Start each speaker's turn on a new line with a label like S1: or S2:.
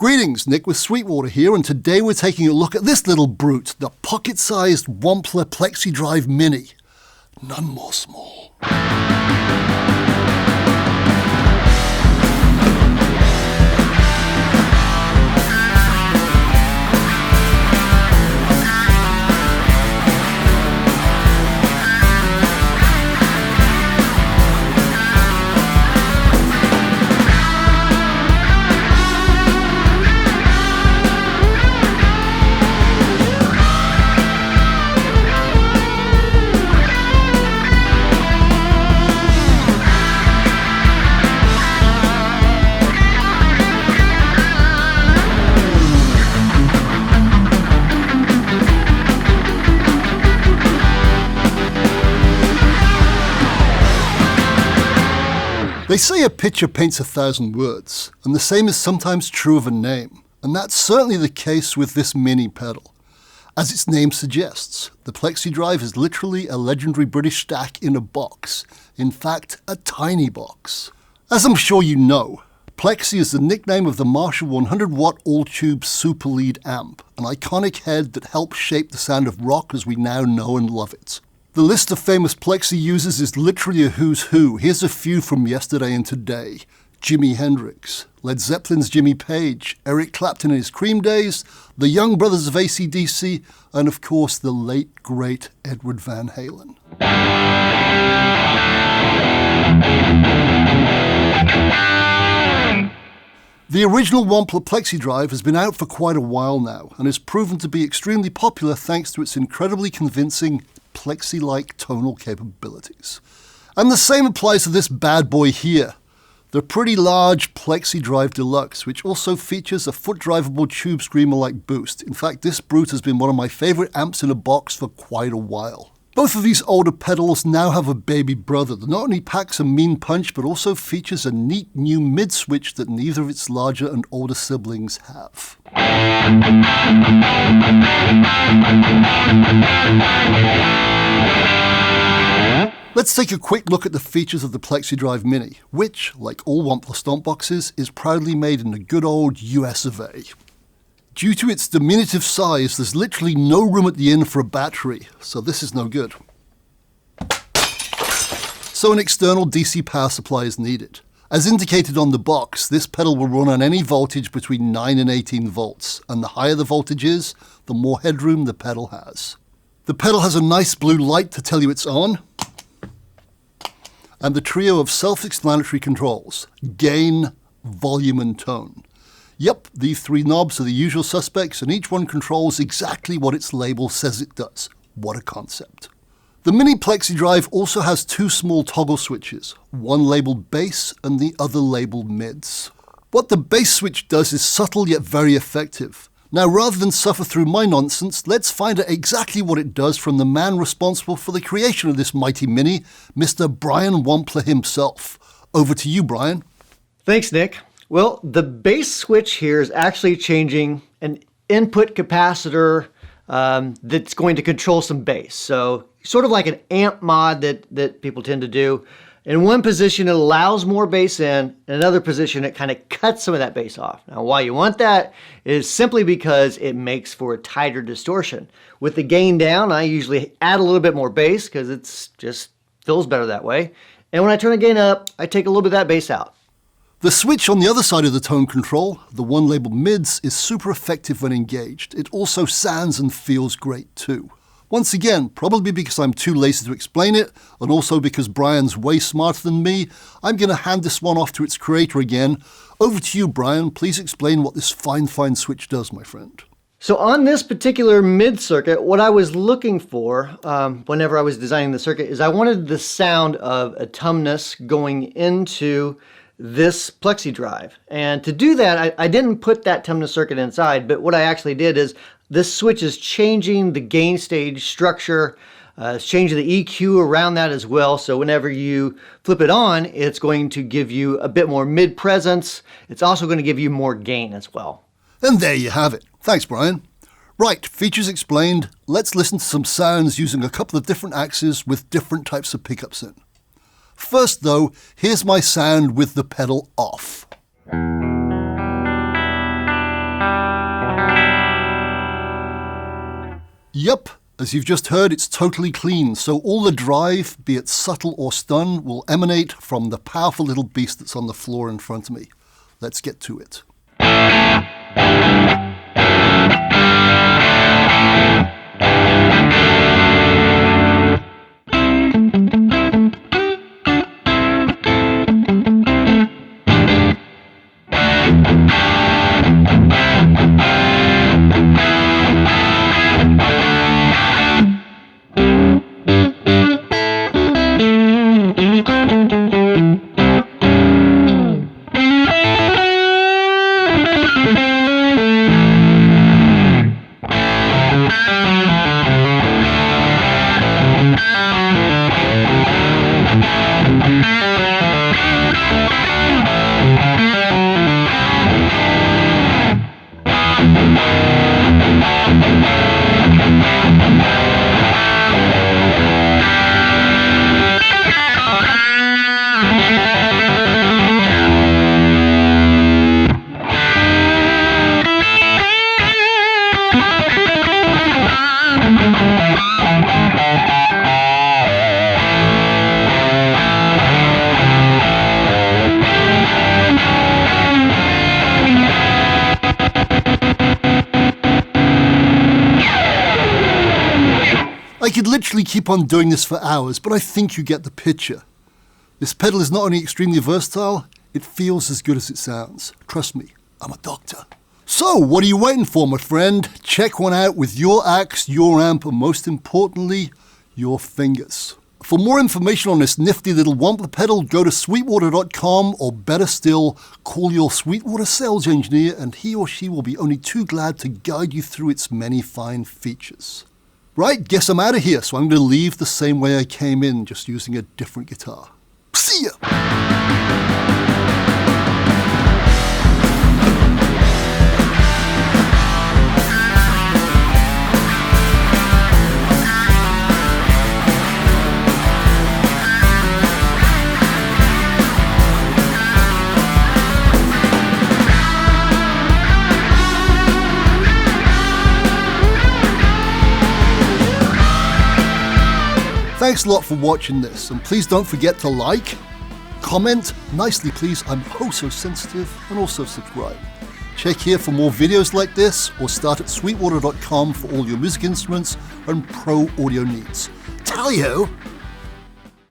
S1: Greetings, Nick with Sweetwater here, and today we're taking a look at this little brute, the pocket-sized Wampler Plexi-Drive Mini. None more small. They say a picture paints 1,000 words, and the same is sometimes true of a name, and that's certainly the case with this mini pedal. As its name suggests, the Plexi-Drive is literally a legendary British stack in a box, in fact, a tiny box. As I'm sure you know, Plexi is the nickname of the Marshall 100-watt all-tube super lead amp, an iconic head that helped shape the sound of rock as we now know and love it. The list of famous Plexi users is literally a who's who. Here's a few from yesterday and today. Jimi Hendrix, Led Zeppelin's Jimmy Page, Eric Clapton in his Cream days, the Young Brothers of AC/DC, and of course the late, great Edward Van Halen. The original Wampler Plexi-Drive has been out for quite a while now and has proven to be extremely popular thanks to its incredibly convincing Plexi-like tonal capabilities. And the same applies to this bad boy here, the pretty large Plexi-Drive Deluxe, which also features a foot-drivable tube screamer-like boost. In fact, this brute has been one of my favorite amps in a box for quite a while. Both of these older pedals now have a baby brother that not only packs a mean punch, but also features a neat new mid-switch that neither of its larger and older siblings have. Let's take a quick look at the features of the Plexi-Drive Mini, which, like all Wampler stomp boxes, is proudly made in the good old US of A. Due to its diminutive size, there's literally no room at the end for a battery, so this is no good. So an external DC power supply is needed. As indicated on the box, this pedal will run on any voltage between 9 and 18 volts, and the higher the voltage is, the more headroom the pedal has. The pedal has a nice blue light to tell you it's on, and the trio of self-explanatory controls: gain, volume, and tone. Yep, these three knobs are the usual suspects, and each one controls exactly what its label says it does. What a concept. The Mini Plexi-Drive also has two small toggle switches, one labeled bass and the other labeled mids. What the bass switch does is subtle yet very effective. Now, rather than suffer through my nonsense, let's find out exactly what it does from the man responsible for the creation of this mighty Mini, Mr. Brian Wampler himself. Over to you, Brian.
S2: Thanks, Nick. Well, the bass switch here is actually changing an input capacitor that's going to control some bass. So sort of like an amp mod that people tend to do. In one position, it allows more bass in. In another position, it kind of cuts some of that bass off. Now, why you want that is simply because it makes for a tighter distortion. With the gain down, I usually add a little bit more bass because it's just feels better that way. And when I turn the gain up, I take a little bit of that bass out.
S1: The switch on the other side of the tone control, the one labeled mids, is super effective when engaged. It also sounds and feels great too. Once again, probably because I'm too lazy to explain it, and also because Brian's way smarter than me, I'm going to hand this one off to its creator again. Over to you, Brian. Please explain what this fine switch does, my friend.
S2: So on this particular mid circuit, what I was looking for whenever I was designing the circuit is I wanted the sound of a tumnus going into this Plexi-Drive. And to do that, I didn't put that tumnus circuit inside, but what I actually did is this switch is changing the gain stage structure, it's changing the EQ around that as well. So whenever you flip it on, it's going to give you a bit more mid presence. It's also going to give you more gain as well.
S1: And there you have it. Thanks, Brian. Right, features explained. Let's listen to some sounds using a couple of different axes with different types of pickups in. First though, here's my sound with the pedal off. Yep, as you've just heard, it's totally clean, so all the drive, be it subtle or stun, will emanate from the powerful little beast that's on the floor in front of me. Let's get to it. I could literally keep on doing this for hours, but I think you get the picture. This pedal is not only extremely versatile, it feels as good as it sounds. Trust me, I'm a doctor. So, what are you waiting for, my friend? Check one out with your axe, your amp, and most importantly, your fingers. For more information on this nifty little Wampler pedal, go to Sweetwater.com, or better still, call your Sweetwater sales engineer and he or she will be only too glad to guide you through its many fine features. Right, guess I'm out of here, so I'm going to leave the same way I came in, just using a different guitar. See ya! Thanks a lot for watching this, and please don't forget to like, comment, nicely please, I'm oh so sensitive, and also subscribe. Check here for more videos like this, or start at Sweetwater.com for all your music instruments and pro audio needs. Tally-ho!